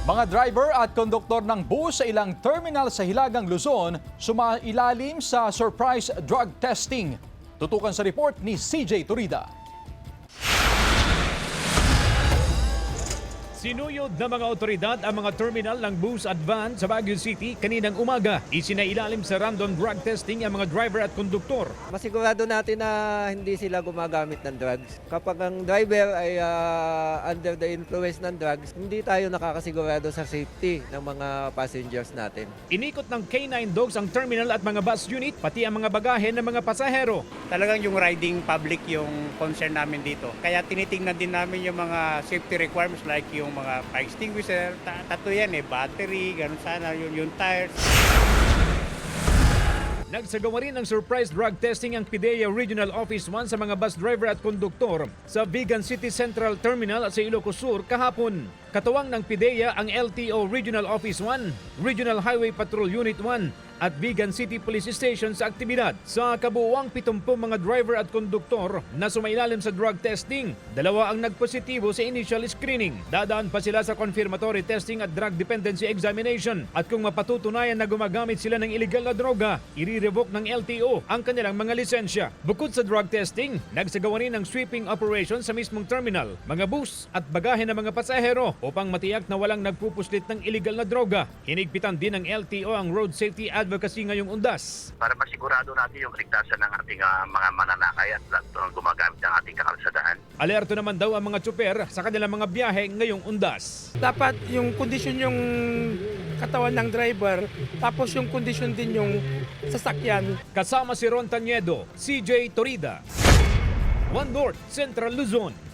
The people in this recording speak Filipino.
Mga driver at konduktor ng bus sa ilang terminal sa Hilagang Luzon sumailalim sa surprise drug testing. Tutukan sa report ni CJ Turida. Sinuyod ng mga otoridad ang mga terminal ng bus at van sa Baguio City kaninang umaga. Isinailalim sa random drug testing ang mga driver at konduktor. Masigurado natin na hindi sila gumagamit ng drugs. Kapag ang driver ay under the influence ng drugs, hindi tayo nakakasigurado sa safety ng mga passengers natin. Inikot ng K9 dogs ang terminal at mga bus unit, pati ang mga bagahe ng mga pasahero. Talagang yung riding public yung concern namin dito. Kaya tinitingnan din namin yung mga safety requirements like yung mga fire extinguisher, tatlo yan battery, ganun sana, yung tires. Nagsagawa rin ng surprise drug testing ang PIDEA Regional Office 1 sa mga bus driver at konduktor sa Vigan City Central Terminal at sa Ilocos Sur kahapon. Katuwang ng PIDEA ang LTO Regional Office 1, Regional Highway Patrol Unit 1 at Vigan City Police Station sa aktibidad. Sa kabuuang 70 mga driver at konduktor na sumailalim sa drug testing, 2 ang nagpositibo sa initial screening. Dadaan pa sila sa confirmatory testing at drug dependency examination. At kung mapatutunayan na gumagamit sila ng illegal na droga, i-revoke ng LTO ang kanilang mga lisensya. Bukod sa drug testing, nagsagawa rin ng sweeping operation sa mismong terminal, mga bus at bagahe ng mga pasahero upang matiyak na walang nagpupuslit ng illegal na droga. Hinigpitan din ng LTO ang road safety advocacy ngayong undas. Para masigurado natin yung kaligtasan ng ating mga mananakay at gumagamit ng ating kakalsadahan. Alerto naman daw ang mga tsuper sa kanilang mga biyahe ngayong undas. Dapat yung kondisyon yung katawan ng driver, tapos yung kondisyon din yung sasakyan. Kasama si Ron Taniedo, CJ Torida, One North Central Luzon.